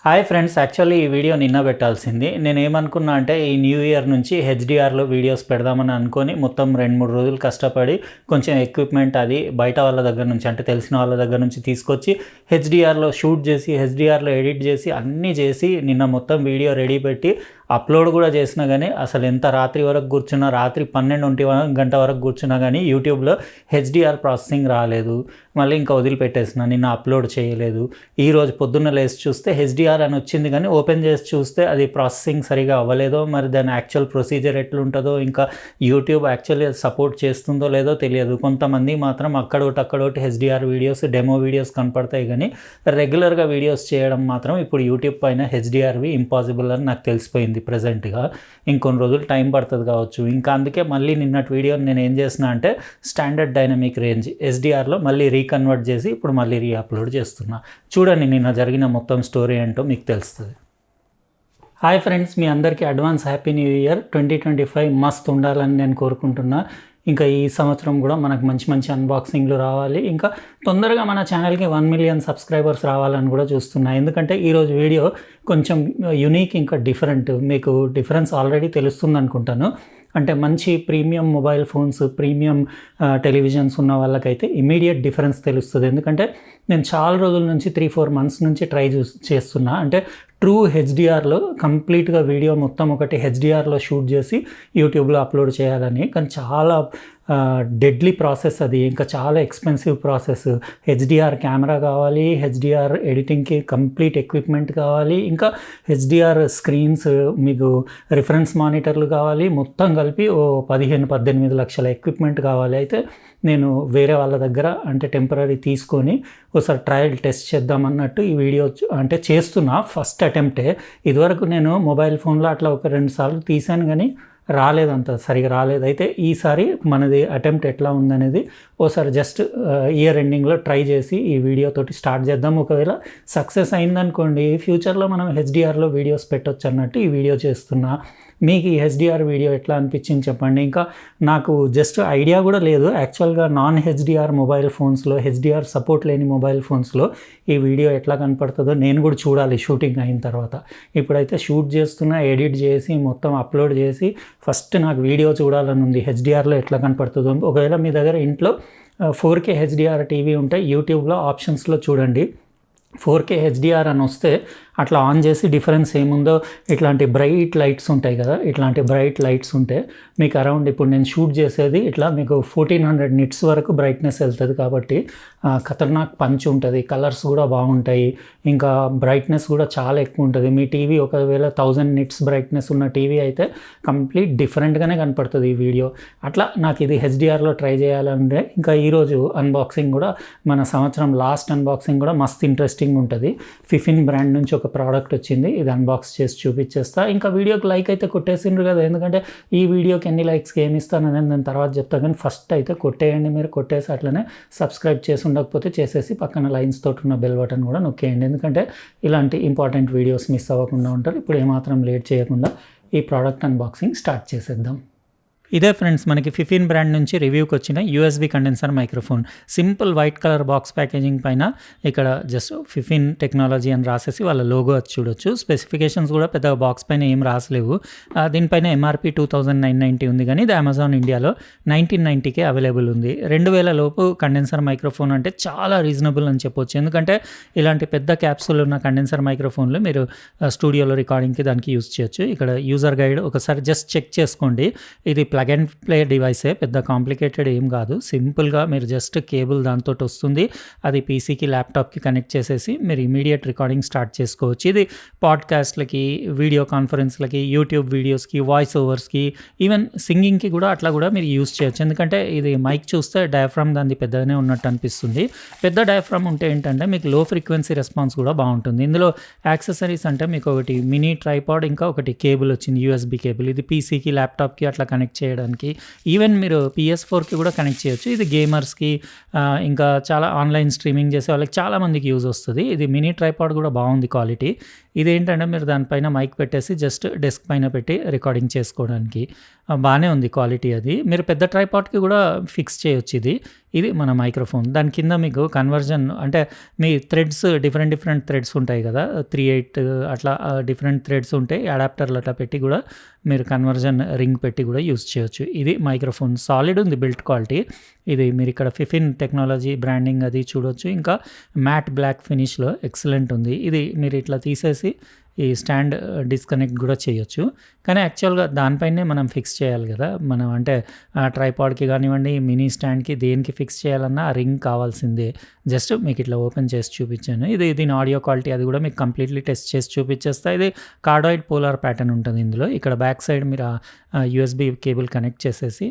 Hi friends, actually ఈ video నిన్న పెట్టాల్సింది. నేనేమనుకున్నా అంటే ఈ న్యూ ఇయర్ నుంచి హెచ్‌డిఆర్‌లో వీడియోస్ పెడదామని అనుకోని మొత్తం 2, 3 రోజులు కష్టపడి కొంచెం ఎక్విప్‌మెంట్ అది బయట వాళ్ళ దగ్గర నుంచి అంటే తెలిసిన వాళ్ళ దగ్గర నుంచి తీసుకొచ్చి హెచ్‌డిఆర్‌లో షూట్ చేసి, హెచ్‌డిఆర్‌లో ఎడిట్ చేసి అన్నీ చేసి నిన్న మొత్తం వీడియో రెడీ పెట్టి అప్లోడ్ కూడా చేసినా కానీ అసలు ఎంత రాత్రి వరకు కూర్చున్నా, రాత్రి 12, 1 గంట వరకు కూర్చున్నా కానీ యూట్యూబ్లో హెచ్‌డిఆర్ ప్రాసెసింగ్ రాలేదు. మళ్ళీ ఇంకా వదిలిపెట్టేసిన, నిన్న అప్లోడ్ చేయలేదు. ఈరోజు పొద్దున్న లేసి చూస్తే హెచ్‌డిఆర్ అని వచ్చింది కానీ ఓపెన్ చేసి చూస్తే అది ప్రాసెసింగ్ సరిగా అవ్వలేదో, మరి దాని యాక్చువల్ ప్రొసీజర్ ఎట్లుంటుందో, ఇంకా యూట్యూబ్ యాక్చువల్లీ సపోర్ట్ చేస్తుందో లేదో తెలియదు. కొంతమంది మాత్రం అక్కడోటి హెచ్‌డిఆర్ వీడియోస్, డెమో వీడియోస్ కనపడతాయి కానీ రెగ్యులర్గా వీడియోస్ చేయడం మాత్రం ఇప్పుడు యూట్యూబ్ పైన హెచ్‌డిఆర్వి ఇంపాసిబుల్ అని నాకు తెలిసిపోయింది ప్రెజెంట్గా. ఇంకొన్ని రోజులు టైం పడుతుంది కావచ్చు. ఇంకా అందుకే మళ్ళీ నిన్నటి వీడియోని నేను ఏం చేసిన అంటే స్టాండర్డ్ డైనమిక్ రేంజ్ ఎస్డిఆర్లో మళ్ళీ రీకన్వర్ట్ చేసి ఇప్పుడు మళ్ళీ అప్లోడ్ చేస్తున్నా. చూడండి నిన్న జరిగిన మొత్తం స్టోరీ ఏంటో మీకు తెలుస్తుంది. హాయ్ ఫ్రెండ్స్, మీ అందరికీ అడ్వాన్స్ హ్యాపీ న్యూ ఇయర్. 2025 మస్తు ఉండాలని నేను కోరుకుంటున్నా. ఇంకా ఈ సంవత్సరం కూడా మనకు మంచి మంచి అన్బాక్సింగ్లు రావాలి, ఇంకా తొందరగా మన ఛానల్కి 1 మిలియన్ సబ్స్క్రైబర్స్ రావాలని కూడా చూస్తున్నా. ఎందుకంటే ఈరోజు వీడియో కొంచెం యునీక్, ఇంకా డిఫరెంట్. మీకు డిఫరెన్స్ ఆల్రెడీ తెలుస్తుంది అనుకుంటాను. అంటే మంచి premium mobile phones, premium televisions ఉన్న వాళ్ళకైతే ఇమీడియట్ డిఫరెన్స్ తెలుస్తుంది. ఎందుకంటే నేను చాలా రోజుల నుంచి 3-4 మంత్స్ నుంచి ట్రై చేస్తున్నా. అంటే ట్రూ హెచ్‌డిఆర్లో కంప్లీట్గా వీడియో మొత్తం ఒకటి హెచ్‌డిఆర్లో షూట్ చేసి యూట్యూబ్లో అప్లోడ్ చేయాలని. కానీ చాలా డెడ్లీ ప్రాసెస్ అది, ఇంకా చాలా ఎక్స్పెన్సివ్ ప్రాసెస్. హెచ్‌డిఆర్ కెమెరా కావాలి, హెచ్‌డిఆర్ ఎడిటింగ్కి కంప్లీట్ ఎక్విప్మెంట్ కావాలి, ఇంకా హెచ్‌డిఆర్ స్క్రీన్స్, మీకు రిఫరెన్స్ మానిటర్లు కావాలి. మొత్తం కలిపి 15-18 లక్షల ఎక్విప్మెంట్ కావాలి. అయితే నేను వేరే వాళ్ళ దగ్గర అంటే టెంపరరీ తీసుకొని ఒకసారి ట్రయల్ టెస్ట్ చేద్దామన్నట్టు ఈ వీడియో అంటే చేస్తున్నా. ఫస్ట్ అటెంప్టే. ఇదివరకు నేను మొబైల్ ఫోన్లో అట్లా 1-2 సార్లు తీసాను కానీ రాలేదంత సరిగా రాలేదు. అయితే ఈసారి మనది అటెంప్ట్ ఎట్లా ఉందనేది ఓసారి జస్ట్ ఇయర్ ఎండింగ్లో ట్రై చేసి ఈ వీడియోతోటి స్టార్ట్ చేద్దాం. ఒకవేళ సక్సెస్ అయిందనుకోండి, ఫ్యూచర్లో మనం హెచ్‌డిఆర్లో వీడియోస్ పెట్టొచ్చు అన్నట్టు ఈ వీడియో చేస్తున్నా. మీకు ఈ హెచ్‌డిఆర్ వీడియో ఎట్లా అనిపించింది చెప్పండి. ఇంకా నాకు జస్ట్ ఐడియా కూడా లేదు. యాక్చువల్గా నాన్ హెచ్‌డిఆర్ మొబైల్ ఫోన్స్లో, హెచ్‌డిఆర్ సపోర్ట్ లేని మొబైల్ ఫోన్స్లో ఈ వీడియో ఎట్లా కనపడుతుందో నేను కూడా చూడాలి షూటింగ్ అయిన తర్వాత. ఇప్పుడైతే షూట్ చేస్తున్నా, ఎడిట్ చేసి మొత్తం అప్లోడ్ చేసి ఫస్ట్ నాకు వీడియో చూడాలని ఉంది హెచ్‌డిఆర్లో ఎట్లా కనపడుతుందో. ఒకవేళ మీ దగ్గర ఇంట్లో 4K హెచ్‌డిఆర్ టీవీ ఉంటే యూట్యూబ్లో ఆప్షన్స్లో చూడండి, 4K హెచ్‌డిఆర్ అని వస్తే అట్లా ఆన్ చేసి డిఫరెన్స్ ఏముందో, ఇట్లాంటి బ్రైట్ లైట్స్ ఉంటాయి కదా, ఇట్లాంటి బ్రైట్ లైట్స్ ఉంటే మీకు అరౌండ్ ఇప్పుడు నేను షూట్ చేసేది ఇట్లా మీకు 1400 నిట్స్ వరకు బ్రైట్నెస్ వెళ్తుంది. కాబట్టి ఖతర్నాక్ పంచ్ ఉంటుంది, కలర్స్ కూడా బాగుంటాయి, ఇంకా బ్రైట్నెస్ కూడా చాలా ఎక్కువ ఉంటుంది. మీ టీవీ ఒకవేళ 1000 నిట్స్ బ్రైట్నెస్ ఉన్న టీవీ అయితే కంప్లీట్ డిఫరెంట్గానే కనపడుతుంది ఈ వీడియో. అట్లా నాకు ఇది హెచ్‌డిఆర్లో ట్రై చేయాలంటే ఇంకా ఈరోజు అన్బాక్సింగ్ కూడా, మన సంవత్సరం లాస్ట్ అన్బాక్సింగ్ కూడా మస్తు ఇంట్రెస్టింగ్ ఉంటుంది. ఫిఫిన్ బ్రాండ్ నుంచి ఒక ప్రోడక్ట్ వచ్చింది, ఇది అన్బాక్స్ చేసి చూపించేస్తా. ఇంకా వీడియోకి లైక్ అయితే కొట్టేసిండ్రు కదా, ఎందుకంటే ఈ వీడియోకి ఎన్ని లైక్స్కి ఏమి ఇస్తానని నేను తర్వాత చెప్తాను. కానీ ఫస్ట్ అయితే కొట్టేయండి, మీరు కొట్టేసి అట్లనే సబ్స్క్రైబ్ చేసి ఉండకపోతే చేసేసి పక్కన లైన్స్ తోటి ఉన్న బెల్ బటన్ కూడా నొక్కేయండి. ఎందుకంటే ఇలాంటి ఇంపార్టెంట్ వీడియోస్ మిస్ అవ్వకుండా ఉంటారు. ఇప్పుడు ఏమాత్రం లేట్ చేయకుండా ఈ ప్రోడక్ట్ అన్బాక్సింగ్ స్టార్ట్ చేసేద్దాం. ఇదే ఫ్రెండ్స్, మనకి ఫిఫిన్ బ్రాండ్ నుంచి రివ్యూకి వచ్చిన USB condenser microphone. Simple white colour box packaging పైన ఇక్కడ జస్ట్ ఫిఫిన్ టెక్నాలజీ అని రాసేసి వాళ్ళ లోగో వచ్చి చూడొచ్చు. స్పెసిఫికేషన్స్ కూడా పెద్దగా బాక్స్ పైన ఏం రాసలేవు. దీనిపైన ఎంఆర్పి 2990 ఉంది, కానీ ఇది అమెజాన్ ఇండియాలో 1990కే అవైలబుల్ ఉంది. 2000 లోపు కండెన్సర్ మైక్రోఫోన్ అంటే చాలా రీజనబుల్ అని చెప్పొచ్చు. ఎందుకంటే ఇలాంటి పెద్ద క్యాప్సూల్ ఉన్న కండెన్సర్ మైక్రోఫోన్లు మీరు స్టూడియోలో రికార్డింగ్కి దానికి యూజ్ చేయొచ్చు. ఇక్కడ యూజర్ గైడ్ ఒకసారి జస్ట్ చెక్ చేసుకోండి. ఇది ప్లగ్ అండ్ ప్లే డివైసే, పెద్ద కాంప్లికేటెడ్ ఏం కాదు. సింపుల్గా మీరు జస్ట్ కేబుల్ దాంతో వస్తుంది, అది పీసీకి ల్యాప్టాప్కి కనెక్ట్ చేసేసి మీరు ఇమీడియట్ రికార్డింగ్ స్టార్ట్ చేసుకోవచ్చు. ఇది పాడ్కాస్ట్లకి, వీడియో కాన్ఫరెన్స్లకి, యూట్యూబ్ వీడియోస్కి, వాయిస్ ఓవర్స్కి, ఈవెన్ సింగింగ్కి కూడా అట్లా కూడా మీరు యూజ్ చేయొచ్చు. ఎందుకంటే ఇది మైక్ చూస్తే డయాఫ్రామ్ దాన్ని పెద్దగానే ఉన్నట్టు అనిపిస్తుంది. పెద్ద డయాఫ్రామ్ ఉంటే ఏంటంటే మీకు లో ఫ్రీక్వెన్సీ రెస్పాన్స్ కూడా బాగుంటుంది. ఇందులో యాక్సెసరీస్ అంటే మీకు ఒకటి మినీ ట్రైపాడ్, ఇంకా ఒకటి కేబుల్ వచ్చింది, యూఎస్బీ కేబుల్. ఇది పీసీకి, ల్యాప్టాప్కి అట్లా కనెక్ట్ చేయడానికి, ఈవెన్ మీరు PS4కి కూడా కనెక్ట్ చేయొచ్చు. ఇది గేమర్స్కి, ఇంకా చాలా ఆన్లైన్ స్ట్రీమింగ్ చేసే వాళ్ళకి చాలామందికి యూజ్ వస్తుంది. ఇది మినీ ట్రైపాడ్ కూడా బాగుంది క్వాలిటీ. ఇదేంటంటే మీరు దానిపైన మైక్ పెట్టేసి జస్ట్ డెస్క్ పైన పెట్టి రికార్డింగ్ చేసుకోవడానికి బాగానే ఉంది క్వాలిటీ. అది మీరు పెద్ద ట్రైపాడ్కి కూడా ఫిక్స్ చేయొచ్చు. ఇది మన మైక్రోఫోన్. దాని కింద మీకు కన్వర్జన్ అంటే మీ థ్రెడ్స్ డిఫరెంట్ థ్రెడ్స్ ఉంటాయి కదా! 3, 8 అట్లా డిఫరెంట్ థ్రెడ్స్ ఉంటాయి. అడాప్టర్లు అట్లా పెట్టి కూడా మీరు కన్వర్జన్ రింగ్ పెట్టి కూడా యూజ్ చేయొచ్చు. ఇది మైక్రోఫోన్ సాలిడ్ ఉంది బిల్ట్ క్వాలిటీ. ఇది మీరు ఇక్కడ ఫిఫిన్ టెక్నాలజీ బ్రాండింగ్ అది చూడొచ్చు. ఇంకా మ్యాట్ బ్లాక్ ఫినిష్‌లో ఎక్సలెంట్ ఉంది. ఇది మీరు ఇట్లా తీసేసి ఈ స్టాండ్ డిస్కనెక్ట్ కూడా చేయొచ్చు. కానీ యాక్చువల్‌గా దానిపైనే మనం ఫిక్స్ చేయాలి కదా! మనం అంటే ట్రైపాడ్‌కి కానివ్వండి, మినీ స్టాండ్‌కి దేనికి ఫిక్స్ చేయాలన్నా ఆ రింగ్ కావాల్సిందే. జస్ట్ మీకు ఇట్లా ఓపెన్ చేసి చూపించాను. దీని ఆడియో క్వాలిటీ అది కూడా మీకు కంప్లీట్‌లీ టెస్ట్ చేసి చూపించేస్తా. ఇది కార్డాయిడ్ పోలార్ ప్యాటర్న్ ఉంటుంది ఇందులో. ఇక్కడ బ్యాక్ సైడ్ మీరు యూఎస్‌బీ కేబుల్ కనెక్ట్ చేసేసి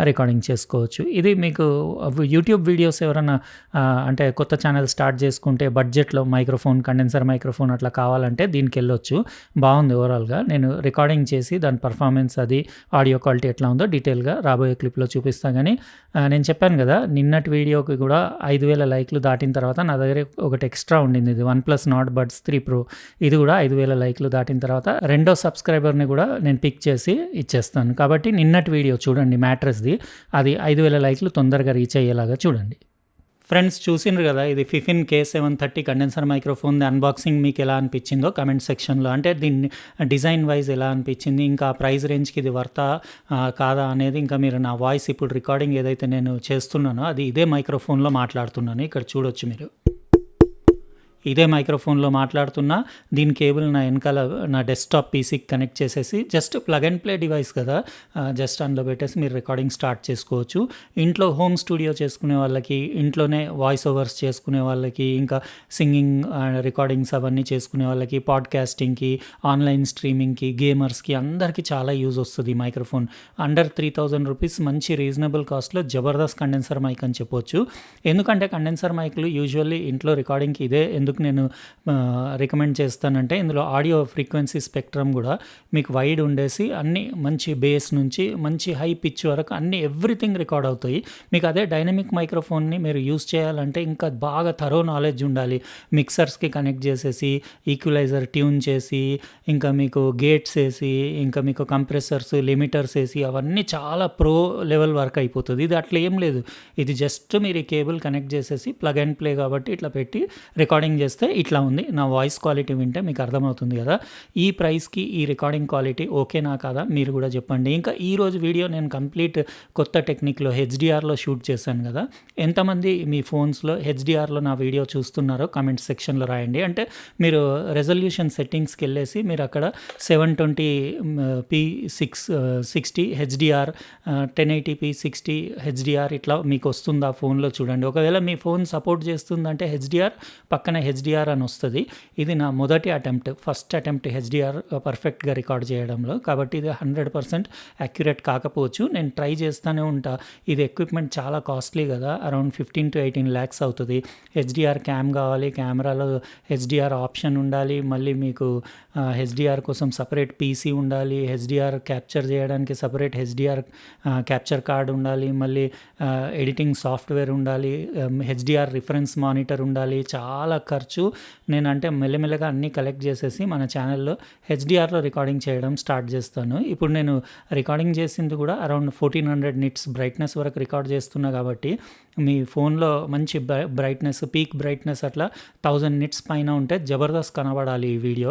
రికార్డింగ్ చేసుకోవచ్చు. ఇది మీకు యూట్యూబ్ వీడియోస్ ఎవరైనా అంటే కొత్త ఛానల్ స్టార్ట్ చేసుకుంటే బడ్జెట్‌లో మైక్రోఫోన్, కండెన్సర్ మైక్రోఫోన్ అట్లా కావాలంటే దీనికెళ్ళొచ్చు. బాగుంది ఓవరాల్‌గా. నేను రికార్డింగ్ చేసి దాని పర్ఫార్మెన్స్ అది ఆడియో క్వాలిటీ ఎట్లా ఉందో డీటెయిల్‌గా రాబోయే క్లిప్‌లో చూపిస్తా. కానీ నేను చెప్పాను కదా! నిన్నటి వీడియోకి కూడా 5,000 లైక్లు దాటిన తర్వాత నా దగ్గర ఒకటి ఎక్స్ట్రా ఉండింది. ఇది OnePlus Nord Buds 3 Pro. ఇది కూడా 5,000 లైక్లు దాటిన తర్వాత రెండో సబ్స్క్రైబర్‌ని కూడా నేను పిక్ చేసి ఇచ్చేస్తాను. కాబట్టి నిన్నటి వీడియో చూడండి మ్యాట్రెస్‌ది. అది 5,000 లైక్లు తొందరగా రీచ్ అయ్యేలాగా చూడండి. ఫ్రెండ్స్ చూసిండ్రు కదా! ఇది ఫిఫిన్ K730 కండెన్సర్ మైక్రోఫోన్‌ది అన్బాక్సింగ్ మీకు ఎలా అనిపించిందో కామెంట్ సెక్షన్‌లో అంటే దీన్ని డిజైన్ వైజ్ ఎలా అనిపించింది, ఇంకా ప్రైస్ రేంజ్‌కి ఇది వర్తా కాదా అనేది ఇంకా మీరు నా వాయిస్ ఇప్పుడు రికార్డింగ్ ఏదైతే నేను చేస్తున్నానో అది ఇదే మైక్రోఫోన్‌లో మాట్లాడుతున్నాను. ఇక్కడ చూడొచ్చు మీరు. ఇదే మైక్రోఫోన్లో మాట్లాడుతున్నా. దీని కేబుల్ నా వెనకాల నా డెస్క్టాప్ పీసీకి కనెక్ట్ చేసేసి just plug and play device కదా! జస్ట్ అందులో పెట్టేసి మీరు రికార్డింగ్ స్టార్ట్ చేసుకోవచ్చు. ఇంట్లో హోమ్ స్టూడియో చేసుకునే వాళ్ళకి, ఇంట్లోనే వాయిస్ ఓవర్స్ చేసుకునే వాళ్ళకి, ఇంకా సింగింగ్ రికార్డింగ్స్ అవన్నీ చేసుకునే వాళ్ళకి, పాడ్కాస్టింగ్కి, ఆన్లైన్ స్ట్రీమింగ్కి, గేమర్స్కి అందరికీ చాలా యూజ్ వస్తుంది ఈ మైక్రోఫోన్. అండర్ 3,000 రూపీస్ మంచి రీజనబుల్ కాస్ట్లో జబర్దస్త్ కండెన్సర్ మైక్ అని చెప్పొచ్చు. ఎందుకంటే కండెన్సర్ మైక్లు యూజువల్లీ ఇంట్లో రికార్డింగ్కి ఇదే ఎందుకు నేను రికమెండ్ చేస్తానంటే ఇందులో ఆడియో ఫ్రీక్వెన్సీ స్పెక్ట్రమ్ కూడా మీకు వైడ్ ఉండేసి అన్ని మంచి బేస్ నుంచి మంచి హై పిచ్ వరకు అన్ని ఎవ్రీథింగ్ రికార్డ్ అవుతాయి. మీకు అదే డైనమిక్ మైక్రోఫోన్ని మీరు యూజ్ చేయాలంటే ఇంకా బాగా థరో నాలెడ్జ్ ఉండాలి. మిక్సర్స్కి కనెక్ట్ చేసేసి, ఈక్వలైజర్ ట్యూన్ చేసి, ఇంకా మీకు గేట్స్ వేసి, ఇంకా మీకు కంప్రెసర్స్, లిమిటర్స్ వేసి అవన్నీ చాలా ప్రో లెవెల్ వర్క్ అయిపోతుంది. ఇది అట్లా ఏం లేదు. ఇది జస్ట్ మీరు ఈ కేబుల్ కనెక్ట్ చేసేసి ప్లగ్ అండ్ ప్లే కాబట్టి ఇట్లా పెట్టి రికార్డింగ్ చేస్తే ఇట్లా ఉంది. నా వాయిస్ క్వాలిటీ వింటే మీకు అర్థమవుతుంది కదా! ఈ ప్రైస్కి ఈ రికార్డింగ్ క్వాలిటీ ఓకేనా కాదా మీరు కూడా చెప్పండి. ఇంకా ఈరోజు వీడియో నేను కంప్లీట్ కొత్త టెక్నిక్లో హెచ్డిఆర్లో షూట్ చేశాను కదా! ఎంతమంది మీ ఫోన్స్లో హెచ్డిఆర్లో నా వీడియో చూస్తున్నారో కామెంట్ సెక్షన్లో రాయండి. అంటే మీరు రెజల్యూషన్ సెట్టింగ్స్కి వెళ్ళేసి మీరు అక్కడ 720p60 హెచ్డిఆర్, 1080p 60 హెచ్డిఆర్ ఇట్లా మీకు వస్తుందా ఫోన్లో చూడండి. ఒకవేళ మీ ఫోన్ సపోర్ట్ చేస్తుందంటే హెచ్డిఆర్ పక్కన హెచ్డిఆర్ అని వస్తుంది. ఇది నా మొదటి ఫస్ట్ అటెంప్ట్ హెచ్డిఆర్ పర్ఫెక్ట్గా రికార్డ్ చేయడంలో. కాబట్టి ఇది 100% యాక్యురేట్ కాకపోవచ్చు. నేను ట్రై చేస్తూనే ఉంటా. ఇది ఎక్విప్మెంట్ చాలా కాస్ట్లీ కదా, అరౌండ్ 15 to 18 lakhs అవుతుంది. హెచ్డిఆర్ క్యామ్ కావాలి, కెమెరాలో హెచ్డిఆర్ ఆప్షన్ ఉండాలి, మళ్ళీ మీకు హెచ్డిఆర్ కోసం సపరేట్ పీసీ ఉండాలి, హెచ్డిఆర్ క్యాప్చర్ చేయడానికి సపరేట్ హెచ్డిఆర్ క్యాప్చర్ కార్డ్ ఉండాలి, మళ్ళీ ఎడిటింగ్ సాఫ్ట్వేర్ ఉండాలి, హెచ్డిఆర్ రిఫరెన్స్ మానిటర్ ఉండాలి. చాలా ఖర్చు. నేనంటే మెల్లమెల్లగా అన్నీ కలెక్ట్ చేసేసి మన ఛానల్లో హెచ్డిఆర్లో రికార్డింగ్ చేయడం స్టార్ట్ చేస్తాను. ఇప్పుడు నేను రికార్డింగ్ చేసింది కూడా అరౌండ్ 1400 nits బ్రైట్నెస్ వరకు రికార్డ్ చేస్తున్నా. కాబట్టి మీ ఫోన్లో మంచి బ్రైట్నెస్, పీక్ బ్రైట్నెస్ అట్లా 1000 nits పైన ఉంటే జబర్దస్త్ కనబడాలి ఈ వీడియో.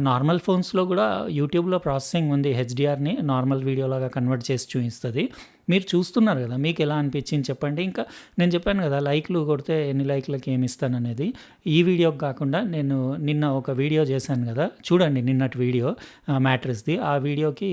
నార్మల్ ఫోన్స్లో కూడా యూట్యూబ్లో ప్రాసెసింగ్ ఉంది, హెచ్డిఆర్ని నార్మల్ వీడియోలాగా కన్వర్ట్ చేసి చూపిస్తుంది. మీరు చూస్తున్నారు కదా, మీకు ఎలా అనిపించింది చెప్పండి. ఇంకా నేను చెప్పాను కదా లైక్లు కొడితే ఎన్ని లైక్లకి ఏమి ఇస్తాననేది. ఈ వీడియోకి కాకుండా నేను నిన్న ఒక వీడియో చేశాను కదా, చూడండి నిన్నటి వీడియో మ్యాట్రెస్ది. ఆ వీడియోకి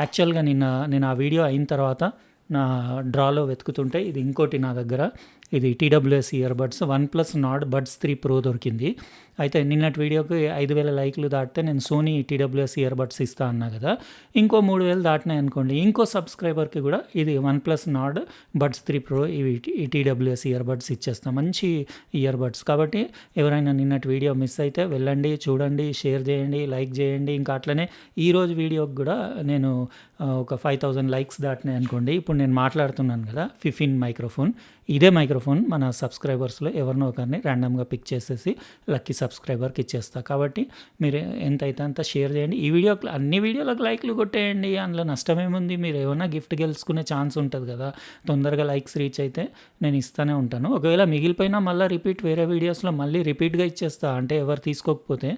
యాక్చువల్గా నేను ఆ వీడియో అయిన తర్వాత నా డ్రాలో వెతుకుతుంటే ఇది ఇంకోటి నా దగ్గర, ఇది TWS earbuds OnePlus Nord Buds 3 Pro దొరికింది. అయితే నిన్నటి వీడియోకి 5,000 లైక్లు దాటితే నేను సోనీ TWS ఇయర్బడ్స్ ఇస్తా అన్నా కదా, ఇంకో 3,000 దాటినాయి అనుకోండి, ఇంకో సబ్స్క్రైబర్కి కూడా ఇది OnePlus Nord Buds 3 Pro ఇవి TWS ఇయర్బడ్స్ ఇచ్చేస్తాం. మంచి ఇయర్బడ్స్. కాబట్టి ఎవరైనా నిన్నటి వీడియో మిస్ అయితే వెళ్ళండి, చూడండి, షేర్ చేయండి, లైక్ చేయండి. ఇంకా అట్లనే ఈరోజు వీడియోకి కూడా నేను ఒక 5,000 లైక్స్ దాటినాయి అనుకోండి. ఇప్పుడు నేను మాట్లాడుతున్నాను కదా ఫిఫిన్ మైక్రోఫోన్, ఇదే మైక్రోఫోన్ మన సబ్స్క్రైబర్స్లో ఎవరినో ఒకరిని ర్యాండమ్గా పిక్ చేసేసి లక్కీ సబ్స్క్రైబర్కి ఇచ్చేస్తా. కాబట్టి మీరు ఎంతైతే అంత షేర్ చేయండి. ఈ వీడియో అన్ని వీడియోలకు లైక్లు కొట్టేయండి, అందులో నష్టమేముంది. మీరు ఏమైనా గిఫ్ట్ గెలుచుకునే ఛాన్స్ ఉంటుంది కదా, తొందరగా లైక్స్ రీచ్ అయితే నేను ఇస్తూనే ఉంటాను. ఒకవేళ మిగిలిపోయినా మళ్ళీ రిపీట్ వేరే వీడియోస్లో మళ్ళీ రిపీట్గా ఇచ్చేస్తా, అంటే ఎవరు తీసుకోకపోతే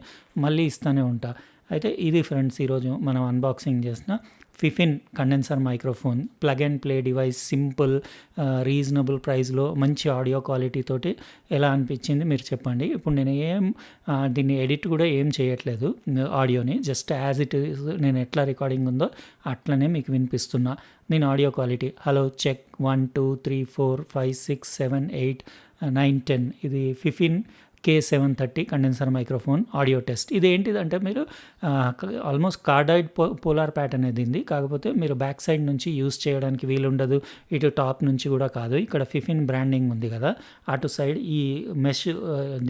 మళ్ళీ ఇస్తూనే ఉంటా. అయితే ఇది ఫ్రెండ్స్ ఈరోజు మనం అన్బాక్సింగ్ చేసిన Fifine condenser microphone, plug and play device, simple, reasonable ప్రైస్లో మంచి ఆడియో క్వాలిటీ తోటి ఎలా అనిపించింది మీరు చెప్పండి. ఇప్పుడు నేను దీన్ని ఎడిట్ కూడా ఏం చేయట్లేదు ఆడియోని, జస్ట్ యాజ్ ఇట్ ఈస్ నేను ఎట్లా రికార్డింగ్ ఉందో అట్లనే మీకు వినిపిస్తున్నా. నేను ఆడియో క్వాలిటీ హలో చెక్ 1 2 3 4 5 6 7 8 9 10 ఇది ఫిఫిన్ K730 condenser microphone audio test. ఇది ఏంటిదంటే మీరు ఆల్మోస్ట్ కార్డాయిడ్ పోలార్ ప్యాటర్న్ ఇది, కాకపోతే మీరు బ్యాక్ సైడ్ నుంచి యూస్ చేయడానికి వీలుండదు, ఇటు టాప్ నుంచి కూడా కాదు. ఇక్కడ ఫిఫిన్ బ్రాండింగ్ ఉంది కదా, అటు సైడ్ ఈ మెష్,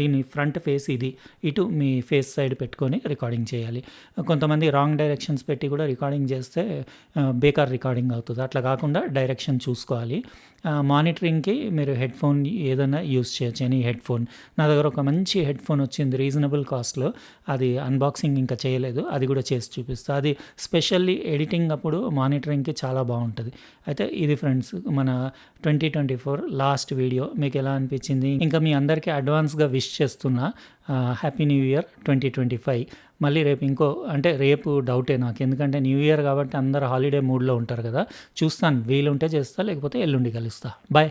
దీని ఫ్రంట్ ఫేస్ ఇది, ఇటు మీ ఫేస్ సైడ్ పెట్టుకొని రికార్డింగ్ చేయాలి. కొంతమంది రాంగ్ డైరెక్షన్స్ పెట్టి కూడా రికార్డింగ్ చేస్తే బేకార్ రికార్డింగ్ అవుతుంది. అట్లా కాకుండా డైరెక్షన్ చూసుకోవాలి. మానిటరింగ్కి మీరు హెడ్ ఫోన్ ఏదైనా యూస్ చేయొచ్చు, ఎనీ హెడ్ ఫోన్. నా దగ్గర ఒక మంచి హెడ్ ఫోన్ వచ్చింది రీజనబుల్ కాస్ట్లో, అది అన్బాక్సింగ్ ఇంకా చేయలేదు, అది కూడా చేసి చూపిస్తా. అది స్పెషల్లీ ఎడిటింగ్ అప్పుడు మానిటరింగ్కి చాలా బాగుంటుంది. అయితే ఇది ఫ్రెండ్స్ మన 2024 లాస్ట్ వీడియో. మీకు ఎలా అనిపించింది? ఇంకా మీ అందరికీ అడ్వాన్స్గా విష్ చేస్తున్నా హ్యాపీ న్యూ ఇయర్ 2025. మళ్ళీ రేపు అంటే రేపు డౌటే నాకు, ఎందుకంటే న్యూ ఇయర్ కాబట్టి అందరు హాలిడే మూడ్లో ఉంటారు కదా. చూస్తాను, వీలుంటే చేస్తా, లేకపోతే ఎల్లుండి కలుస్తా. బాయ్.